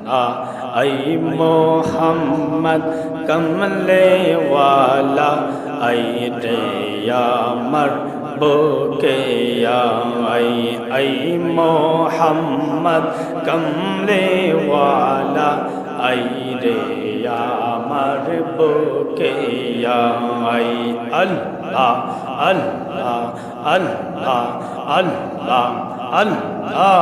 ऐ मोहम्मद कमले वाला ऐ रे या मरबूके या ऐ मोहम्मद कमले वाला ऐ रे या मरबूके या अल्लाह अल्लाह अल्लाह अल्लाह अल्लाह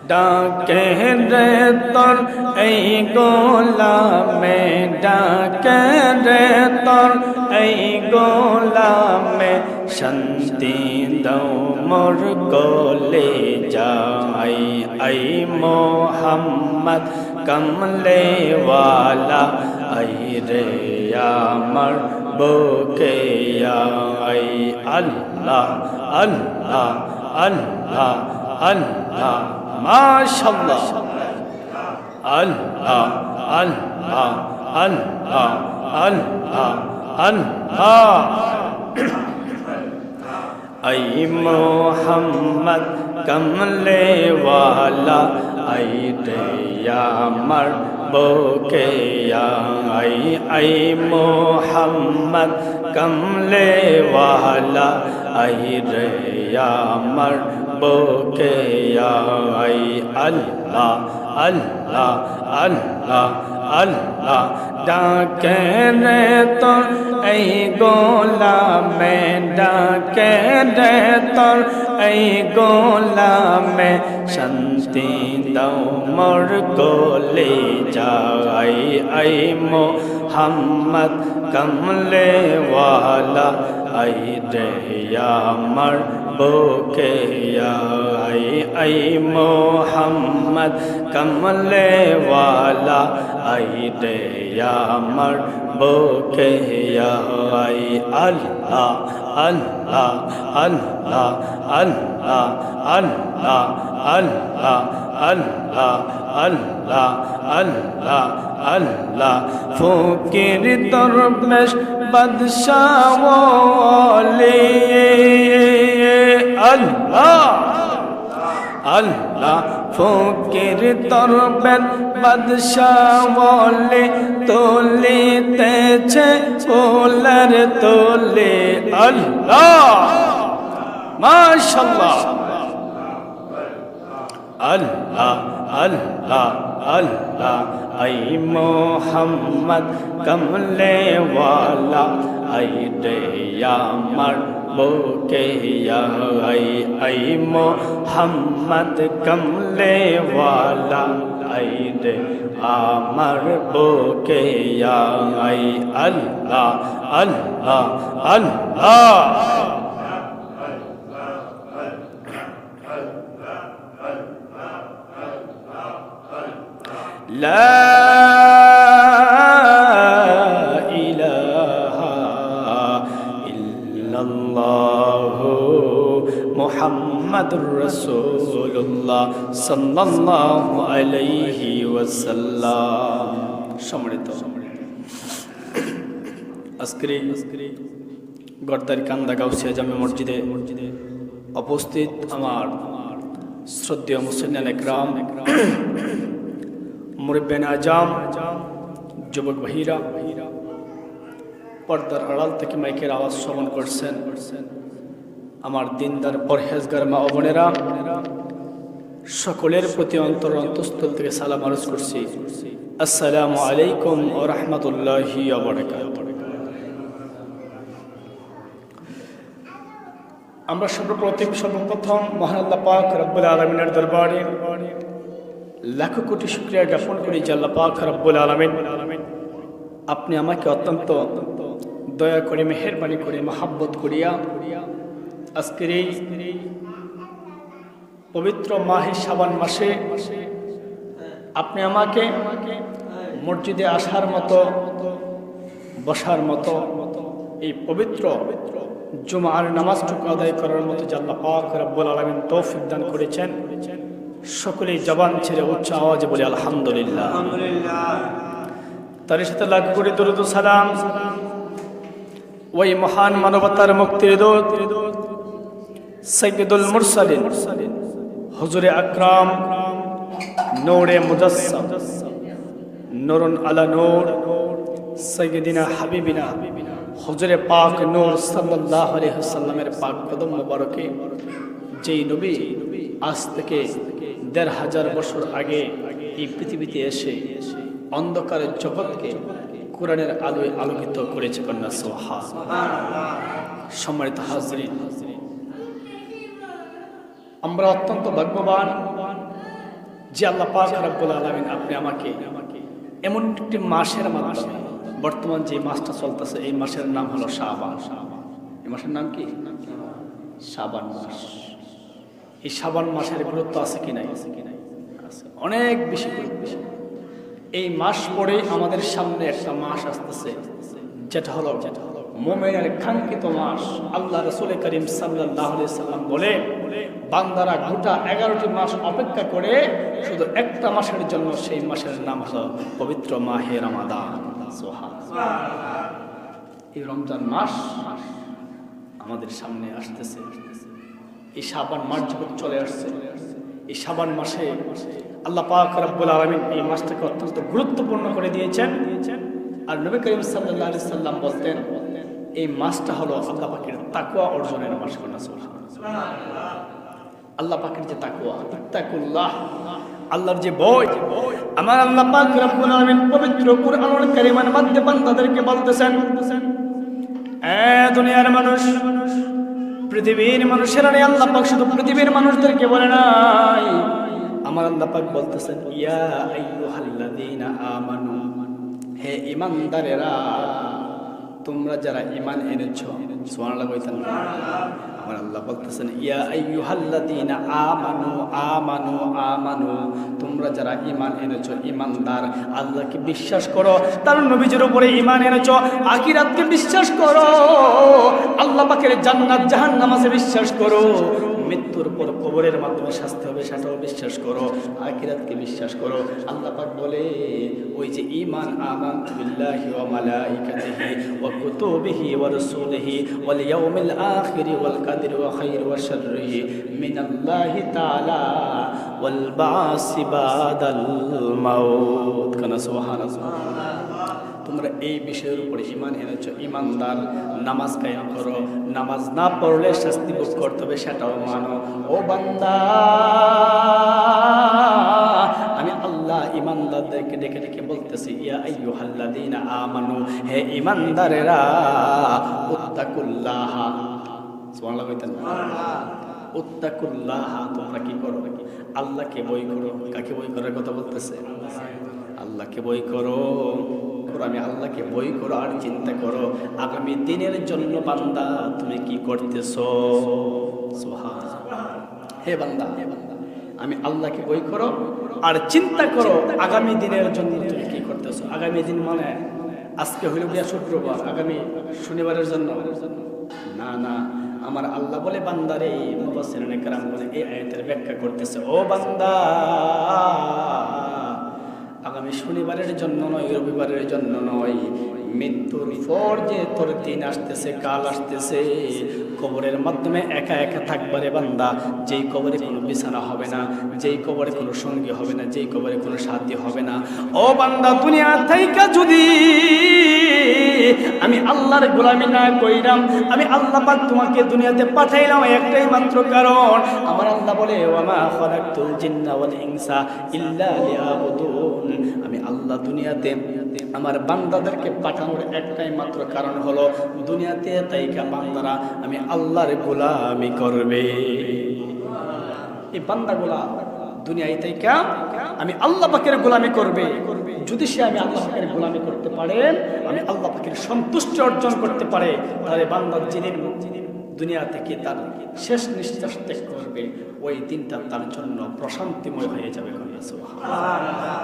डाके रे तोर ऐ गोलामे डाके रे तोर ऐ गोलामे शांति दाओ मोर कोले जाई ऐ मोहम्मद कमले वाला ऐ रे या मरबूके या अल्लाह अल्लाह अल्लाह अल्लाह माशाअल्लाह अल्लाह अल्लाह अल्लाह अल्लाह अल्लाह ऐ मोहम्मद कमले वाला ऐ रे या मरबूके या ऐ मोहम्मद कमले वाला ऐ रे या मरबूके या अल्लाह अल्लाह अल्लाह अल्लाह डाके रे तोर ऐ गोलामे डाके रे तोर ऐ गोलामे शांति दाओ मोर कोले जाई ऐ मोहम्मद कमले वाला ऐ रे या मरबूके या ऐ मोहम्मद कमले वाला ऐ रे या मरबूके या अल्लाह अल्लाह अल्लाह अल्लाह अल्लाह अल्लाह अल्लाह अल्लाह अल्लाह अल्लाह फकीर दरवेश बादशाह वाले अल्लाह अल्लाह फकीर दरवेश बादशाह वाले तोलितेছে ওলার তোলে अल्लाह माशाअल्लाह अल्लाह अल्लाह अल्लाह ऐ मोहम्मद कमले वाला ऐ रे या मरबूके या ऐ मोहम्मद कमले वाला ऐ रे मरबूके या अल्लाह अल्लाह अल्लाह لا إله إلا الله محمد رسول الله صلى الله عليه وسلم সম্মানিত আজকে গর্দারি কান্দা গাউসিয়া জামে মসজিদে উপস্থিত আমার শ্রদ্ধেয় মুসলিম একরাম মুরব্বিয়ান আজম যুবক ভাইরা পর্দার আড়াল থেকে মাইকের আওয়াজ শ্রবণ করছেন আমার দিনদার পরহেজগার মা ও বোনেরা সকলের প্রতি অন্তঃস্থল থেকে সালাম আরজ করছি আসসালামু আলাইকুম ওয়া রাহমাতুল্লাহি ওয়া বারাকাতুহু। আমরা সর্বপ্রথম মহান আল্লাহ পাক রব্বুল আলামিনের দরবারে লাখ কোটি শুকরিয়া জ্ঞাপন করি যে আল্লাহ পাক রব্বুল আলামিন আপনি আমাকে অত্যন্ত দয়া করে মেহেরবানি করে মহব্বত করিয়া আজকের এই পবিত্র মাহে শাবান মাসে আপনি আমাকে মসজিদে আসার মতো বসার মতো এই পবিত্র জুমার নামাজটুকু আদায় করার মতো যে আল্লাহ পাক রব্বুল আলামিন তৌফিক দান করেছেন সকলেই জবান ছেড়ে উচ্চ আওয়াজে বলি আলহামদুলিল্লাহ। তার সাথে লাখ কোটি দরুদ ও সালাম ওই মহান মানবতার মুক্তির দূত সাইয়্যিদুল মুরসালিন হুজুরে আকরাম নূরে মুজাসসাম নূরুন আলা নূর সাইয়্যিদিনা হাবিবিনা হুজুরে পাক নূর সাল্লাল্লাহু আলাইহি ওয়াসাল্লামের পাক কদম মোবারকে যেই নবী আজ থেকে ১৫০০ বছর আগে এই পৃথিবীতে এসে অন্ধকারের জগৎকে কোরআনের আলোয় আলোকিত করেছে কন্যা সুবহানাল্লাহ। সম্মানিত হাজরিন, আমরা অত্যন্ত ভাগ্যবান যে আল্লাহ পাক রব্বুল আলামিন আপনি আমাকে এমন একটি মাসের মাধ্যমে, বর্তমান যে মাসটা চলতেছে এই মাসের নাম হলো শাবান। এই মাসের নাম কি? শাবান মাস। এই শাবান মাসের গুরুত্ব আছে কি নাই? অনেক বেশি গুরুত্ব। এই মাস পরে আমাদের সামনে একটা মাস আসতেছে, যেটা হলো মুমিনের কাঙ্ক্ষিত মাস। আল্লাহ রাসূল করিম সাল্লাল্লাহু আলাইহি সাল্লাম বলে, বান্দারা গোটা 11টি মাস অপেক্ষা করে শুধু একটা মাসের জন্য, সেই মাসের নাম হলো পবিত্র মাহে রমাদান। সুবহানাল্লাহ। এই রমজান মাস আমাদের সামনে আসতেছে। এই শাবান মাস যখন চলে আসছে, এই শাবান মাসে আল্লাহ পাক রব্বুল আলামিন এই মাসটাকে অত্যন্ত গুরুত্বপূর্ণ করে দিয়েছেন। আর নবী করিম সাল্লাল্লাহু আলাইহি সাল্লাম বলতেন, এই মাসটা হলো আল্লাহ পাকের তাকওয়া অর্জনের মাস। আল্লাহ পাকের যে তাকওয়া, ইত্তাকুল্লাহ, আল্লাহর যে ভয়, আমার আল্লাহ পাক রব্বুল আলামিন পবিত্র কুরআনুল কারীমের মধ্যে বান্দাদেরকে বলতেছেন, দুনিয়ার মানুষ, পৃথিবীর মানুষেরা নেই, আল্লাহ পাক শুধু পৃথিবীর মানুষদেরকে বলে নাই, আমার আল্লাহ পাক বলতেছেন, ইয়া আইয়ুহাল্লাযীনা আমানু, হে ঈমানদারেরা, তোমরা যারা ঈমান এনেছো, সুবহানাল্লাহ কইতেন। আমার আল্লাহ বলতেছেন, ইয়া আইয়ুহাল্লাযীনা আমানু আমানু আমানু, তোমরা যারা ঈমান এনেছো, ঈমানদার, আল্লাহকে বিশ্বাস করো, তার নবীজির উপরে ঈমান এনেছো, আখিরাতকে বিশ্বাস করো, আল্লাহ পাকের জান্নাত জাহান্নাম আছে বিশ্বাস করো, মৃত্যুর পর কবরের মাধ্যমে শাস্তি হবে সেটাও বিশ্বাস করো, আখিরাতকে বিশ্বাস করো। আল্লাহ পাক বলে, ওই যে ঈমান, আমানতু বিল্লাহি ওয়া মালাইকাতিহি ওয়া কুতুবিহি ওয়া রাসূলিহি ওয়াল ইয়াউমিল আখিরি ওয়াল কাদরি ওয়া খাইরি ওয়া শাররিহি মিনাল্লাহি তাআলা ওয়াল বাসি বাদাল মাউত। কানা সুবহানাল্লাহ। তোমরা এই বিষয়ের উপরে ঈমান এনেছো, ঈমানদার, নামাজ কায়েম করো, নামাজ না পড়লে শাস্তি ভোগ করতে হবে সেটাও মানো। ও বান্দা, আমি আল্লাহ ঈমানদারদেরকে ডেকে ডেকে বলতেছি, ইয়া আইয়ুহাল্লাযীনা আমানু, হে ঈমানদারেরা, উত্তাকুল্লাহ, সুবহানাল্লাহ কইতেন, উত্তাকুল্লাহ, তোমরা কি করো? আল্লাহকে ভয় করো। কাকে ভয় করার কথা বলতেছে? আল্লাহকে ভয় করো। আমি আল্লাহকে ভয় করো আর চিন্তা করো আগামী দিনের জন্য। বান্দা, তুমি কি করতেছো? সুবহানাল্লাহ। হে বান্দা, আমি আল্লাহকে ভয় করো আর চিন্তা করো আগামী দিনের জন্য তুমি কি করতেছো। আগামী দিন মানে আজকে হইল গিয়া শুক্রবার, আগামী শনিবারের জন্য না, না। আমার আল্লাহ বলে, বান্দারে, মুফাসসিরিনে কেরাম বলে, এই আয়াতের ব্যাখ্যা করতেছে, ও বান্দা, আগামী শনিবারের জন্য নয়, রবিবারের জন্য নয়, মৃত্যুর পর যে তোর দিন আসতেছে, কাল আসতেছে, কবরের মাধ্যমে একা একা থাকবারে বান্দা, যেই কবরে কোনো বিছানা হবে না, যেই কবরে কোনো সঙ্গী হবে না, যেই কবরে কোনো সাথী হবে না। ও বান্দা, দুনিয়া থাইকা যদি আমি আল্লাহর গোলামি না কইরাম, আমি আল্লাহ পাক তোমাকে দুনিয়াতে পাঠাইলাম একটাই মাত্র কারণ। আমার আল্লাহ বলে, ওয়ামা খালাকতুল জিন্না ওয়াল ইনসা ইল্লা লিয়াবুদুন, আমি আল্লাহ দুনিয়াতে আমার বান্দাদেরকে পাঠানোর একটাই মাত্র কারণ হলো, দুনিয়াতে তাইকা বান্দারা আমি আল্লাহর গোলামি করবে। এই বান্দাগুলা দুনিয়ায় তাইকা আমি আল্লাহ পাকের গোলামি করবে। যদি সে আমি আল্লাহ পাকের গোলামি করতে পারে, আমি আল্লাহ পাকের সন্তুষ্টি অর্জন করতে পারে, তাহলে বান্দা যেদিন দুনিয়া থেকে তার শেষ নিঃশ্বাস ত্যাগ করবে, ওই দিনটা তার জন্য প্রশান্তিময় হয়ে যাবে।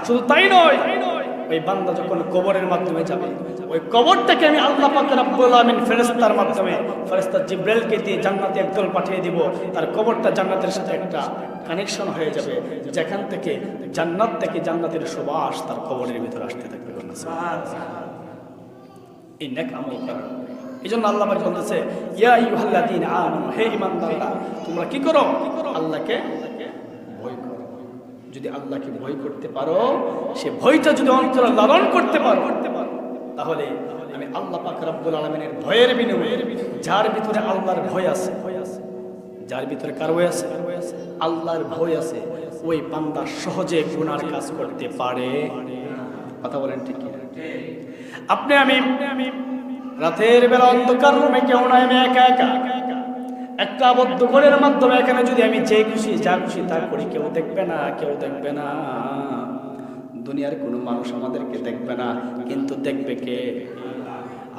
শুধু তাই নয়, ওই বান্দা যখন কবরের মাধ্যমে যাবে, ওই কবরটাকে আমি আল্লাহ পাক রব্বুল আলামিন ফেরেশতার মাধ্যমে, ফেরেশতা জিবরাইলকে দিয়ে জান্নাতে একদল পাঠিয়ে দিব, তার কবরটা জান্নাতের সাথে একটা কানেকশন হয়ে যাবে, যেখান থেকে জান্নাত থেকে জান্নাতের সুবাস তার কবরের ভিতরে আসতে থাকবে। এই নেক আমল করা। এই জন্য আল্লাহ পাক বলতেছে, ইয়া আইয়ুহাল্লাযীনা আমানু, হে ঈমানদাররা, তোমরা কি করো? আল্লাহকে যদি আল্লাহকে ভয় করতে পারো, সে ভয়টা যদি অন্তরে লালন করতে পারো, তাহলে আমি আল্লাহ পাক রব্বুল আলামিনের ভয়ের বিনিময়ে, যার ভিতরে আল্লাহর ভয় আছে, যার ভিতরে কার ভয় আছে? আল্লাহর ভয় আছে, ওই বান্দা সহজে গুনার কাজ করতে পারে। কথা বলেন ঠিক কি? আপনি আমি রাতের বেলা অন্ধকার রুমে, কেউ নাই, আমি একা একা একটা আবদ্ধ ঘরের মাধ্যমে এখানে যদি আমি যে খুশি যা খুশি তা করি, কেউ দেখবে না, কেউ দেখবে না। দুনিয়ার কোনো মানুষ আমাদেরকে দেখবে না, কিন্তু দেখবে কে?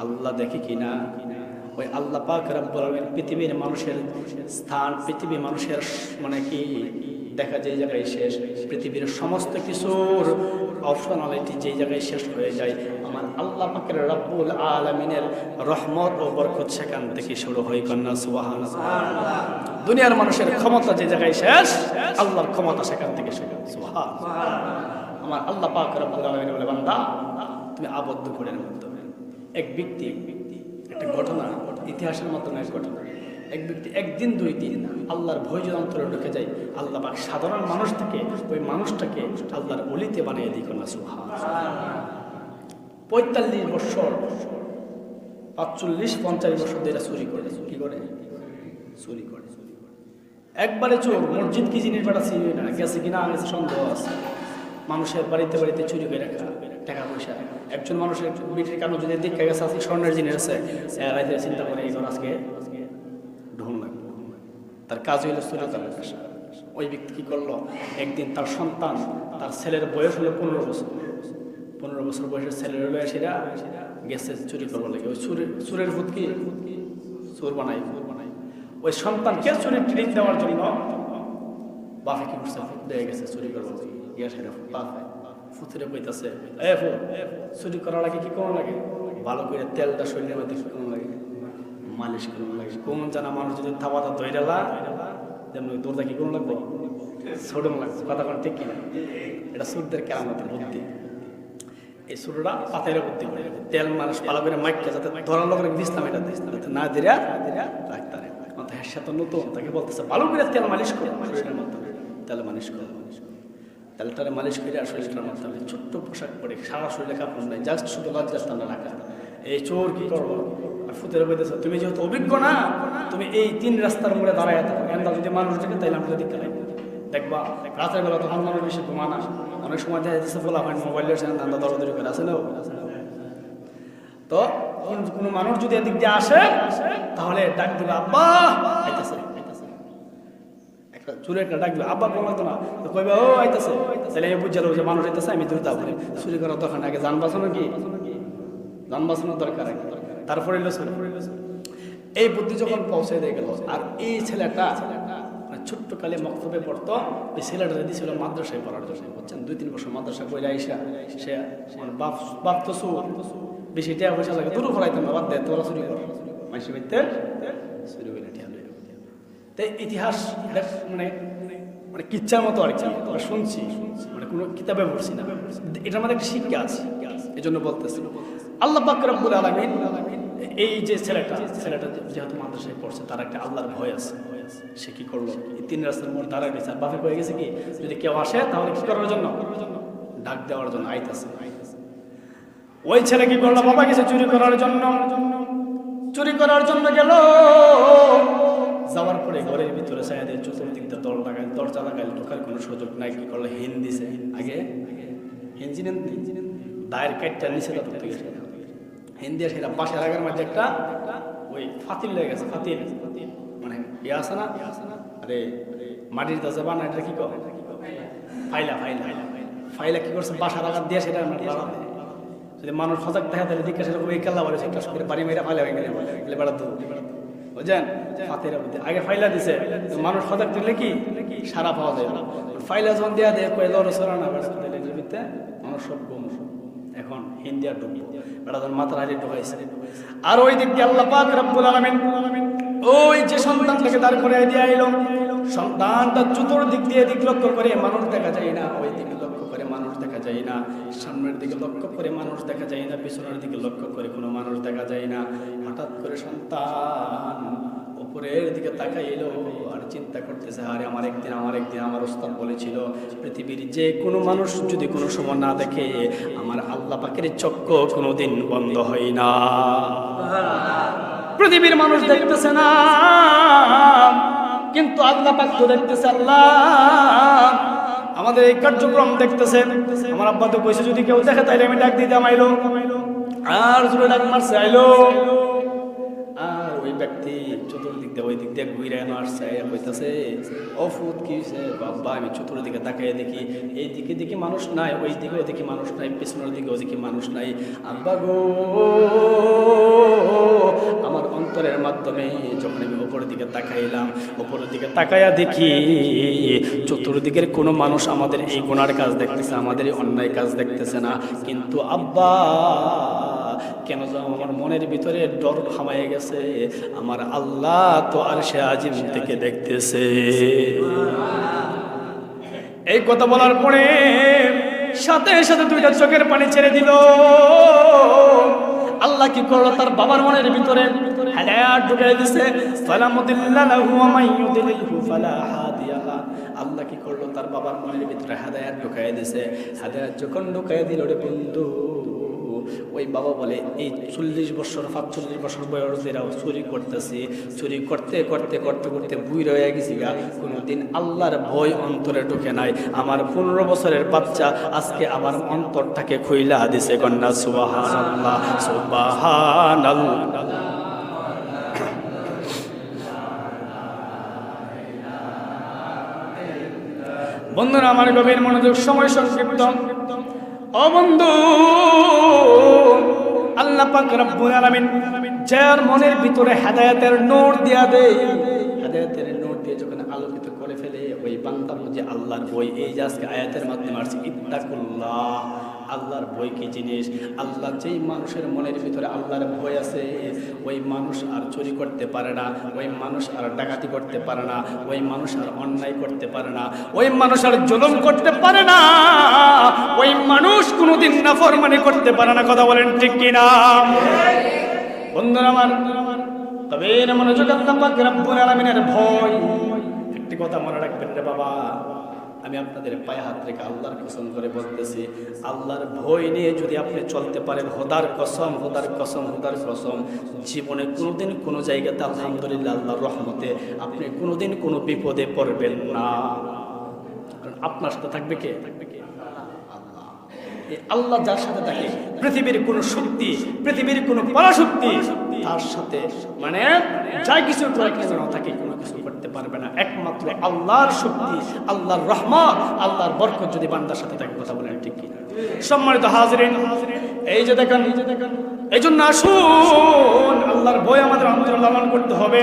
আল্লাহ দেখে কিনা? ওই আল্লাহ পাক রব্বুল আলামিন পৃথিবীর মানুষের স্থান, পৃথিবীর মানুষের মানে কি দেখা যে জায়গায় শেষ, পৃথিবীর সমস্ত কিছুর অপশনালিটি যে জায়গায় শেষ হয়ে যায়, আমার আল্লাহ পাকের রব্বুল আলামিনের রহমত ও বরকত সেখান থেকে শুরু হয়। কন্যা সুবহানাল্লাহ। দুনিয়ার মানুষের ক্ষমতা যে জায়গায় শেষ, আল্লাহর ক্ষমতা সেখান থেকে শুরু। সুবহানাল্লাহ। আমার আল্লাহ পাক রব্বুল আলামিন বলে, বান্দা তুমি আবদ্ধ ঘরের মাধ্যমে, এক ব্যক্তি একটা ঘটনা, ইতিহাসের মাধ্যমে এক ঘটনা, এক ব্যক্তি একদিন দুই দিন আল্লাহর ভয় যদি অন্তরে ঢুকে যায়, আল্লাহ পাক সাধারণ মানুষ থেকে ওই মানুষটাকে আল্লাহর ওলিতে বানিয়ে দিই। কন্যা সুবহানাল্লাহ। 45 বছর 45-50 বছর ধরে চুরি করে, কি করে? চুরি করে। একবারে চোর, মসজিদ কি জিনিস বেটা চিনি না, গেছে কিনা গেছে সন্দেহ আছে। মানুষের বাড়িতে বাড়িতে চুরি করে রাখা টাকা পয়সা। একজন মানুষের বিটির কারণ যদি দেখা গেছে আজকে স্বর্ণের জিনিস আছে, চিন্তা করে এইবার আজকে ঢুন লাগবে, তার কাজ হইল চুরি করার পেশা। ওই ব্যক্তি কি করলো, একদিন তার সন্তান, তার ছেলের বয়স হলো 15 বছর, 15 বছর বয়সের ছেলের হলো সেরা গেছে চুরি করবার লাগে। ওই চুরের ভূত কি চোর বানাই, ওই সন্তানকে চুরির ট্রেনিং দেওয়ার জন্য বাপে কি করছে, দিয়ে গেছে চুরি করবার লাগে। গিয়া সেটা বাপে ফুতুরে কইতাছে, চুরি করার আগে কি করা লাগে? ভালো করে তেলটা শরীরের মধ্যে কি করা লাগে? মালিশ করা লাগে। কোন জানা মানুষ যদি থাবাটা ধৈরালা যেমন দৌড়টা কি করুন লাগবে? ছোটন লাগছে। কথা কোন ঠিক কিনা? এটা সুরদের কেরামতের বুদ্ধি। এই সুরটা পাতাইরা বুদ্ধি করে তেল মানুষ ভালো করে মাইকটা যাতে ধরার লোকের দিস্তাম, এটা দিস্তাম না দিরা রাখতে পারে। হ্যাঁ, সে তো নতুন, তাকে বলতেছে ভালো করে তেল মালিশ করো শরীরের মাধ্যমে, তেল মালিশ করো, তেলটারে মালিশ করে আর শরীরটার মাধ্যমে ছোট্ট পোশাক পরে, সারা শরীরে কাপড় নেই, জাস্ট শুধু লজ্জাস্থানটা রাখা। এই চোর কি করবো? আর ফুতের বলতেছে, তুমি যেহেতু অভিজ্ঞ না, তুমি এই 3 রাস্তার মোড়ে দাঁড়ায় থাকো, এন্দা যদি মানুষ দেখে তাইলে আমরা দিতে লাগবে। দেখবা রাতের বেলা তখন মানুষ বেশি ঘুমানা, অনেক সময় দেখা যাচ্ছে বলা হয় মোবাইলের সাথে দান্দা দরদরি করে আছে না। তো কোনো মানুষ যদি এদিক দিয়ে আসে তাহলে ডাক দিবে, আব্বা আইতাছে। একটা চুরে একটা ডাক দিবে, আব্বা কোন লাগতো না, তো কইবে ও আইতাছে। তাহলে এই বুঝালো যে মানুষ আইতাছে, আমি দ্রুত বলি চুরি করার দরকার আগে যান বাঁচানো, কি যান বাঁচানোর দরকার আগে, তারপরে এই বুদ্ধি যখন পৌঁছে দিয়ে গেল। আর এই ছেলেটা ছোট্ট কালে মক্তবে পড়তো, ওই ছেলেটা দিয়েছিল মাদ্রাসায় পড়ার জন্য, বুঝছেন? 2-3 বছর মাদ্রাসা পড়ে আইসা সে বাপ তো সুর, বেশি টাকা পয়সা লাগে, দূর ফলাইতাম না, বাদ দেয় তোরা চুরি কর, মাইসি বাড়িতে চুরি করে ঠিয়া। তাই ইতিহাস মানে মানে কিচ্ছার মতো আর কি আমরা শুনছি, মানে কোনো কিতাবে পড়ছি না, এটার মধ্যে একটা শিক্ষা আছে, এই জন্য বলতেছি। আল্লাহ পাক রব্বুল আলামিন এই যে ছেলেটা যেহেতু মাদ্রাসায় পড়ছে, তার একটা আল্লাহর ভয় আছে। সে কি করলো, এই 3 রাস্তার মোড় দাঁড়ায় গেছে, বাপে হয়ে গেছে কি যদি কেউ আসে তাহলে কি করার জন্য, ডাক দেওয়ার জন্য আইতাছে। ওই ছেলে কি করলো, বাবা গেছে চুরি করার জন্য গেল। যাওয়ার পরে ঘরের ভিতরে সাইডে চতুর্দিক দিয়ে দরজা লাগাইল, ঢোকার কোনো সুযোগ নাই। কি করলো, হিন দিছে, আগে হিনজিনেন দায়ের কাটটা নিচে হিন দিয়ে সেটা পাশের আগের মাঝে একটা ওই ফাতিল লেগে গেছে, ফাতিল মানে ইয়ে আছে না, আরে মাটির দরজা বানা, এটা কি কর ফাইলা কি করছে, বাসার আঘাত দিয়ে সেটা যদি মানুষ সজাগ দেখা তাহলে দিকে সেরকম এই খেলা বলে একটা সঙ্গে বাড়ি মেয়েরা ফাইলা হয়ে গেলে বেড়া দু বুঝছেন, ফাতের আগে ফাইলা দিছে, মানুষ সজাগ দিলে কি সারা পাওয়া যায়। ফাইলা যখন দেওয়া দেয় কয়ে লড়ো সরা না বেড়া দিতে মানুষ সব গম। এখন হিন্দি আর ডুবি বেড়া যখন মাথার হারিয়ে ঢুকাইছে। আর ওই দিক দিয়ে আল্লাহ পাক রব্বুল আলামিন ওই যে সন্তানটাকে দাঁড় করে দিয়ে আইলো, সন্তানটা চতুর্দিক দিয়ে দিক লক্ষ্য করে মানুষ দেখা যায় না, ওই দিকে লক্ষ্য করে মানুষ দেখা যায় না, সামনের দিকে লক্ষ্য করে মানুষ দেখা যায় না, পিছনের দিকে লক্ষ্য করে কোনো মানুষ দেখা যায় না। হঠাৎ করে সন্তান উপরের দিকে তাকাইলো আর চিন্তা করতেছে, আরে আমার একদিন আমার ওস্তাদ বলেছিল পৃথিবীর যে কোনো মানুষ যদি কোনো সময় না দেখে আমার আল্লাহ পাকের চক্ষু কোনোদিন বন্ধ হয় না। পৃথিবীর মানুষ দেখতেছে না, কিন্তু আল্লাহ পাক তো দেখতেছে। আল্লাহ আমাদের এই কার্যক্রম দেখতেছে। আমার আব্বা তো কইছে যদি কেউ দেখে তাইলে আমি ডাক দিতাম, আইলো। আর জোরে ডাক মারছে, আইলো। আর ওই ব্যক্তি চতুর্দিক দিয়ে ওই দিক দিয়ে ঘুরে আসছে, কইতাছে ও ফুত কি হইছে বাবা? আমি চতুর্দিকে তাকাই দেখি, এই দিকে দেখি মানুষ নাই, ওই দিকেও দেখি মানুষ নাই, পিছনের দিকেও দেখি মানুষ নাই। আব্বা গো, আমার অন্তরের মাধ্যমে যখন আমি উপরের দিকে তাকাইলাম, উপরের দিকে তাকাইয়া দেখি চতুর্দিকের কোনো মানুষ আমাদের এই গুনার কাজ দেখতেছে, আমাদের এই অন্যায় কাজ দেখতেছে না। কিন্তু আব্বা কেন যেন আমার মনের ভিতরে ডর থামায় গেছে, আমার আল্লাহ তো আরশে আজিম থেকে দেখতেছে। এই কথা বলার পরে সাথে সাথে দুইটা চোখের পানি ছেড়ে দিল। আল্লাহ কি করলো? তার বাবার মনের ভিতরে হেদায়েত ঢুকাই দিয়েছে। ফালামুদিল্লাহু ওয়া মাইয়ুদিলহু ফালা হাদিয়া লা। আল্লাহ কি করলো? তার বাবার মনের ভিতরে হেদায়েত ঢুকাই দিয়েছে। হেদায়েত যখন ঢুকাই দিল রে বন্ধু, ওই বাবা বলে এই 40 বছর 45 বছর বয়সেরাও চুরি করতেছি, চুরি করতে করতে করতে করতে বুই রয়ে গেছি গা, কোনোদিন আল্লাহর ভয় অন্তরে ঢুকে নাই। আমার 15 বছরের বাচ্চা আজকে আমার অন্তরটাকে খুইলা দিছে। কন্যা সুবহানাল্লাহ, সুবহানাল্লাহ। বন্ধুরা আমার গভীর মনোযোগ, সময় সংক্ষিপ্ত। ও বন্ধু, আল্লাহ পাক রব্বুল আলামিন যার মনের ভিতরে হেদায়েতের নূর দিয়া দেয়, হেদায়েতের নূর দিয়ে যখন আলোকিত করে ফেলে, ওই বান্দার মধ্যে আল্লাহর ভয়, এই যে আজকে আয়াতের মাধ্যমে আসছে ইত্তাকুল্লাহ, আল্লাহর ভয় কি জিনিস। আল্লাহ যেই মানুষের মনের ভিতরে আল্লাহর ভয় আছে, ওই মানুষ আর চুরি করতে পারে না, ওই মানুষ আর ডাকাতি করতে পারে না, ওই মানুষ আর অন্যায় করতে পারে না, ওই মানুষ আর জুলুম করতে পারে না, ওই মানুষ কোনোদিন নাফরমানি করতে পারে না। কথা বলেন ঠিক কিনা? বন্ধুরা আমার, তবে মনোযোগ, আল্লাহ পাক রব্বুল আলামিনের ভয়। একটি কথা মনে রাখবেন রে বাবা, আমি আপনাদের পায়ে হাত রেখে আল্লাহর কসম করে বলতেছি, আল্লাহর ভয় নিয়ে যদি আপনি চলতে পারেন, খোদার কসম, খোদার কসম, খোদার কসম, জীবনে কোনোদিন কোনো জায়গাতে আলহামদুলিল্লাহ আল্লাহর রহমতে আপনি কোনোদিন কোনো বিপদে পড়বেন না। কারণ আপনার সাথে থাকবে কে? আল্লাহ। এই আল্লাহ যার সাথে থাকে, পৃথিবীর কোনো শক্তি, পৃথিবীর কোনো পরাশক্তি তার সাথে মানে যা কিছু থাকে কোনো কিছু করতে পারবে না। একমাত্র আল্লাহর শক্তি, আল্লাহর রহমত, আল্লাহর বরকত যদি বান্দার সাথে থাকে। কথা বলেন ঠিক কি? সম্মানিত হাজিরিন, এই যে দেখেন, এই জন্য আসুন আল্লাহর ভয় আমাদের অন্তরে লালন করতে হবে।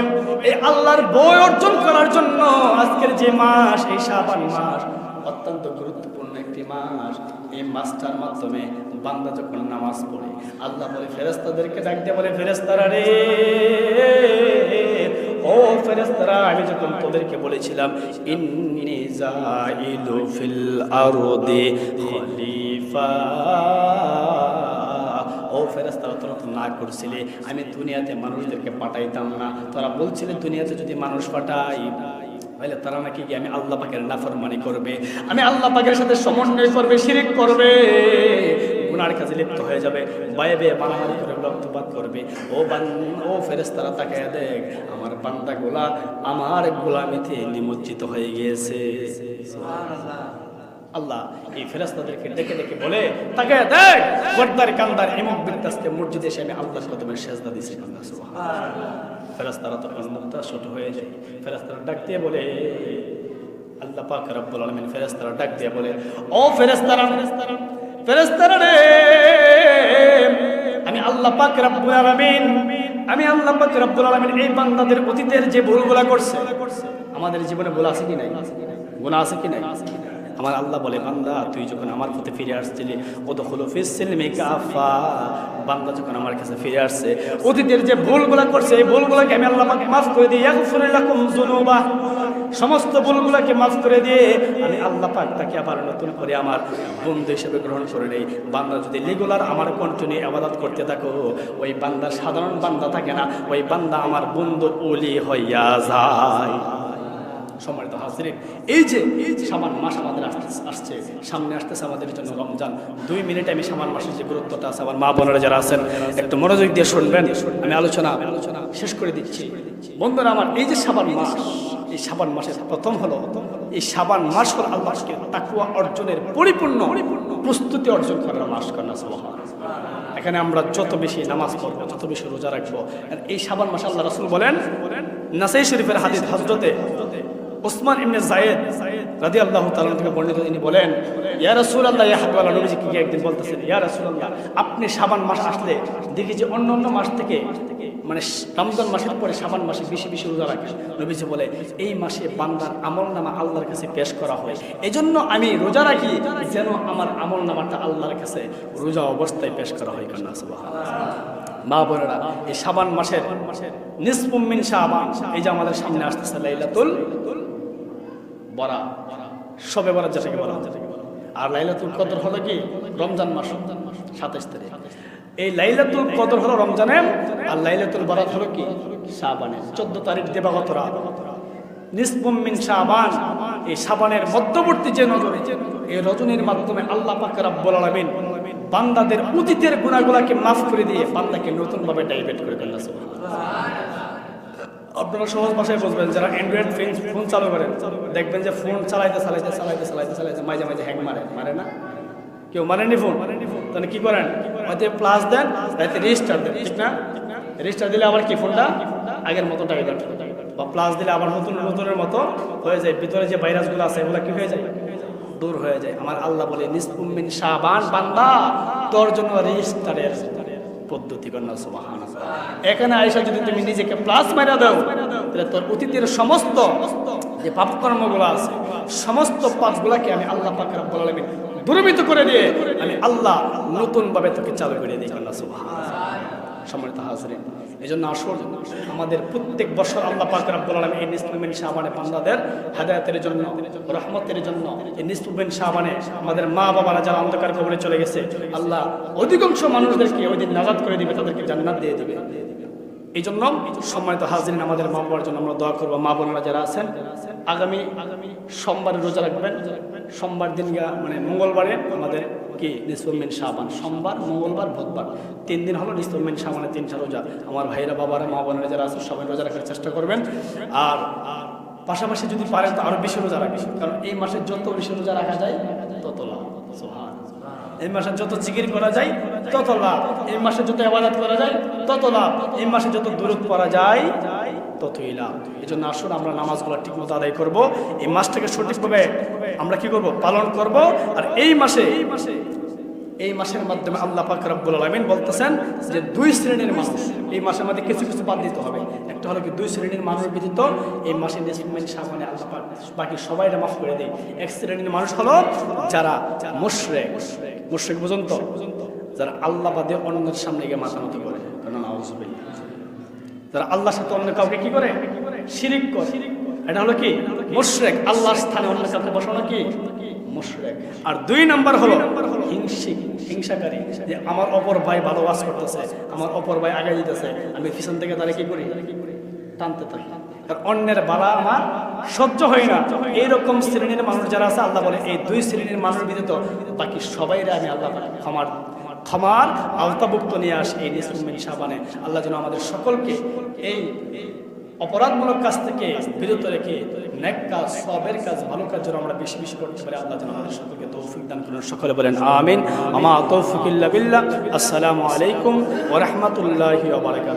এই আল্লাহর ভয় অর্জন করার জন্য আজকের যে মাস, এই শাবান মাস অত্যন্ত গুরুত্বপূর্ণ একটি মাস। এই মাসটার মাধ্যমে বান্দা যখন নামাজ পড়ে, আল্লাহ বলে ফেরেশতাদেরকে ডাক দিয়ে বলে, ফেরেশতারা রে, ও ফেরেশতারা, আমি যখন তোদেরকে বলেছিলাম ইন্নী জাইলু ফিল আরদি খলিফা, ও ফেরেশতারা তোরা তো না করছিলে, আমি দুনিয়াতে মানুষদেরকে পাঠাইতাম না, তোরা বলছিলে দুনিয়াতে যদি মানুষ পাঠাই তাহলে তারা নাকি কি আমি আল্লাহ পাকের নাফরমানি করবে, আমি আল্লাহ পাকের সাথে সমন্বয় করবে, শিরিক করবে, গুনার কাজে লিপ্ত হয়ে যাবে, বাইবে মারামারি করে রক্তপাত করবে। ও ফেরেশতারা তাকায় দেখ, আমার বান্দাগুলা আমার গোলামিতে নিমজ্জিত হয়ে গিয়েছে। সুবহানাল্লাহ। আল্লাহ এই ফেরেশতাদেরকে ডেকে ডেকে বলে, তাকায় দেখ, গর্দার কান্দার হিমক বিদ্যাস্তে মসজিদে এসে আমি আল্লাহর কদমে সেজদা দিয়েছি। সুবহানাল্লাহ। ফেরেশতারা তখন মুক্তা ছোট হয়ে যায়। ফেরেশতারা ডাক দিয়ে বলে, আল্লাহ পাক রব্বুল আলামিন ফেরেশতারা ডাক দিয়ে বলে, ও ফেরেশতারা, ফেরেশতারা রে, আমি আল্লাহ পাক রব্বুল আলামিন, আমি আল্লাহ পাক রব্বুল আলামিন এই বান্দাদের অতীতের যে ভুলগুলা করছে, আমাদের জীবনে ভুল আছে কি নাই? গুনাহ আছে কি নাই? আমার আল্লাহ বলে, বান্দা তুই যখন আমার পথে ফিরে আসছিলি, উদখুলু ফিস সিলমি কাফা, বান্দা যখন আমার কাছে ফিরে আসছে, অতীতের যে ভুলগুলা করছে, এই ভুলগুলাকে আমি আল্লাহ পাক মাফ করে দিই। ইয়াগফিরু লাকুম যুনুবা, সমস্ত ভুলগুলোকে মাফ করে দিয়ে আমি আল্লাহ পাক তাকে আবার নতুন করে আমার বন্ধু হিসেবে গ্রহণ করে নেই। বান্দা যদি রেগুলার আমার কন্টিনিউ ইবাদত করতে থাকো, ওই বান্দা সাধারণ বান্দা থাকে না, ওই বান্দা আমার বন্ধু ওলি হইয়া যায়। সম্মানিত হাজিরিন, এই যে শাবান মাস আমাদের আসছে, সামনে আসতেছে আমাদের জন্য রমজান। 2 মিনিটে আমি শাবান মাসের যে গুরুত্বটা আছে, আমার মা বোনেরা যারা আছেন একটু মনোযোগ দিয়ে শুনবেন। আমি আলোচনা শেষ করে দিচ্ছি। বন্ধুরা আমার, এই যে শাবান মাস, এই শাবান মাসের প্রথম হলো, এই শাবান মাস হলো আল্লাহকে তাকওয়া অর্জনের পরিপূর্ণ প্রস্তুতি অর্জন করার মাস। কন্যা সুবহানাল্লাহ। এখানে আমরা যত বেশি নামাজ পড়বো, যত বেশি রোজা রাখবো, এই শাবান মাসে আল্লাহ রাসূল বলেন, নাসাই শরীফের হাদিস, হযরতে উসমান ইবনে যায়েদ রাদিয়াল্লাহু তাআলা থেকে বর্ণিত, তিনি বলেন, ইয়া রাসূলুল্লাহ, ইয়া হাবিবাল্লাহ, নবীজিকে একদিন বলতেছেন, ইয়া রাসূলুল্লাহ, আপনি শাবান মাস আসলে দেখি যে অন্য মাস থেকে, মানে রমজান মাসের পরে শাবান মাসে বেশি বেশি রোজা রাখেন। নবীজি বলে, এই মাসে বান্দার আমলনামা আল্লাহর কাছে পেশ করা হয়, এজন্য আমি রোজা রাখি যেন আমার আমলনামাটা আল্লাহর কাছে রোজা অবস্থায় পেশ করা হয়। কন্যা সুবহানাল্লাহ। মা বোনেরা, এই শাবান মাসের নিসফুম মিন শাবান, এই যে আমাদের সামনে আসতেছে লাইলাতুল বরাত, শবে বরাত যেটাকে বলা হয়। আর লাইলাতুল কদর হলো কি রমজান মাস 27 তারিখ। এই লাইলাতুল কদর হলো রমজানের, আর লাইলাতুল বরাত হলো কি শাবানের 14 তারিখ দিবাগত রাত। নিসফুম মিন শাবান, এই শাবানের মধ্যবর্তী যে রজনী, এই রজনীর মাধ্যমে আল্লাহ পাক রব্বুল আলামিন বান্দাদের অতীতের গুনাহগুলোকে মাফ করে দিয়ে বান্দাকে নতুন ভাবে ডাইভার্ট করে দেন। আপনারা সহজ ভাষায় বুঝবেন, যারা অ্যান্ড্রয়েড ফোন চালু করেন, দেখবেন যে ফোন চালাইতে মাঝে মাঝে হ্যাং মারে না? কেউ মারেনি ফোন? তাহলে কি করেন? হয়তো প্লাস দেন, হয়তো রেজিস্টার দেন, ঠিক না? রেজিস্টার দিলে আবার কি ফোনটা আগের মতো ডাইভার্ট হয়, বা প্লাস দিলে আবার নতুনের মতো হয়ে যায়, ভিতরে যে ভাইরাসগুলো আছে এগুলো কি হয়ে যায়, দূর হয়ে যায়। আমার আল্লাহ বলে, নিসফুম মিন শাবান, বান্দা তোর জন্য রেজিস্টারের পদ্ধতি। কন্যা সুবহানাল্লাহ। এখানে আয়েশা, যদি তুমি নিজেকে প্লাস মারা দাও, তাহলে তোর অতীতের সমস্ত যে পাপকর্মগুলো আছে, সমস্ত পাপগুলোকে আমি আল্লাহ পাক রব্বুল আলামিন দূরীভূত করে দিয়ে আমি আল্লাহ নতুন ভাবে তোকে চালু করে দিই। কন্যা সুবহানাল্লাহ। সম্মানিত হাজিরিন, এই জন্য আসুন আমাদের প্রত্যেক বছর আল্লাহ পাক রব্বুল আলামিন এই নিসফুম মিন শাবানে বান্দাদের হেদায়েতের জন্য, রহমতের জন্য, এই নিসফুম মিন শাবানে আমাদের মা বাবারা যারা অন্ধকার কবরে চলে গেছে, আল্লাহ অধিকাংশ মানুষদেরকে ওই দিন নাজাত করে দিবে, তাদেরকে জান্নাত দিয়ে দিবে। এই জন্য সম্মানিত হাজিরিন, আমাদের মা বাবার জন্য আমরা দোয়া করবো। মা বোনেরা যারা আছেন, আগামী সোমবারে রোজা রাখবেন। সোমবার দিন মানে মঙ্গলবারে আমাদের কি নিসফুম মিন শাবান, সোমবার, মঙ্গলবার, বুধবার, 3 দিন হলো নিসফুম মিন শাবানে 3টা রোজা। আমার ভাইরা বাবারা মা বোনেরা যারা আছে সবাই রোজা রাখার চেষ্টা করবেন। আর পাশাপাশি যদি পারেন তো আরো বেশি রোজা রাখবেন, কারণ এই মাসে যত বেশি রোজা রাখা যায় তত লাভ। এই মাসে যত জিকির করা যায় তত লাভ, এই মাসে যত ইবাদত করা যায় তত লাভ, এই মাসে যত দুরূদ পড়া যায় ততই লাভ। এই জন্য আসুন আমরা নামাজগুলো ঠিক মতো আদায় করবো, এই মাসটাকে সঠিকভাবে আমরা কি করব, পালন করব। আর এই মাসের মাধ্যমে আল্লাহ পাক রব্বুল আলামিন বলতেছেন যে 2 শ্রেণীর মানুষ এই মাসের মধ্যে কিছু কিছু বাদ দিতে হবে। একটা হলো কি 2 শ্রেণীর মানুষ ব্যতীত এই মাসে নিসফুম মিন শাবানে আল্লাহ পাক বাকি সবাইকে মাফ করে দেয়। এক শ্রেণীর মানুষ হলো যারা মুশরিক পর্যন্ত, যারা আল্লাহ বাদে অন্যের সামনে গিয়ে মাথা নত করে, কারণ নাউযুবিল্লাহ, যারা আল্লাহর সাথে অন্য কাউকে কি করে, শিরিক করে, এটা হলো কি মুশরিক। আল্লাহর স্থানে অন্য কাউকে বসানো কি মুশরিক। আর 2 নাম্বার হলো হিংসাকারী, যে আমার অপর ভাই ভালো ওয়াজ করতেছে, আমার অপর ভাই আগে দিতেছে, আমি পিছন থেকে তারা কি করি, টানতে থাকি, আর অন্যের বালা আমার সহ্য হয় না। এইরকম শ্রেণীর মানুষ যারা আছে, আল্লাহ বলে এই 2 শ্রেণীর মানুষ ব্যতীত বাকি সবাইরে আমি আল্লাহ ক্ষমার আওতাভুক্ত নিয়ে আসি এই নিসফুম মিন শাবানে। আল্লাহ যেন আমাদের সকলকে এই অপরাধমূলক কাজ থেকে বিরত রেখে নেক কাজ, সবের কাজ, ভালো কাজ যেন আমরা বেশি বেশি করতে পারি। আল্লাহ যেন আমাদের সকলকে তৌফিক দান করেন। সকলে বলেন আমিন। আমা তৌফিক ইল্লা বিল্লাহ। আসসালামু আলাইকুম ওয়া রাহমাতুল্লাহি ওয়া বারাকাতুহু।